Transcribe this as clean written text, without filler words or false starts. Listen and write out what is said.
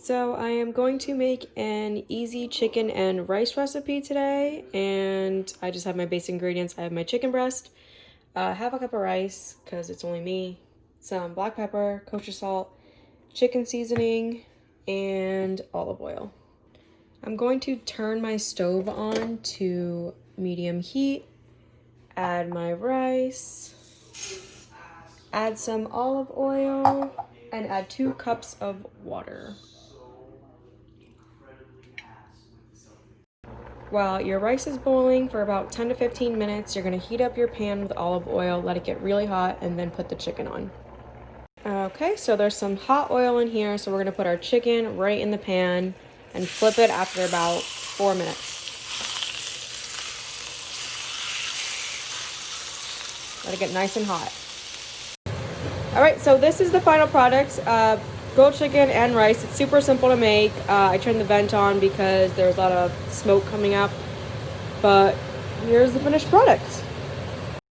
So I am going to make an easy chicken and rice recipe today, and I just have my basic ingredients. I have my chicken breast, half a cup of rice because it's only me, some black pepper, kosher salt, chicken seasoning, and olive oil. I'm going to turn my stove on to medium heat, add my rice, add some olive oil, and add 2 cups of water. While your rice is boiling for about 10 to 15 minutes, you're going to heat up your pan with olive oil, let it get really hot, and then put the chicken on. Okay, so there's some hot oil in here, so we're going to put our chicken right in the pan and flip it after about 4 minutes. Let it get nice and hot. All right, so this is the final product. Grilled chicken and rice. It's super simple to make. I turned the vent on because there's a lot of smoke coming up, but here's the finished product.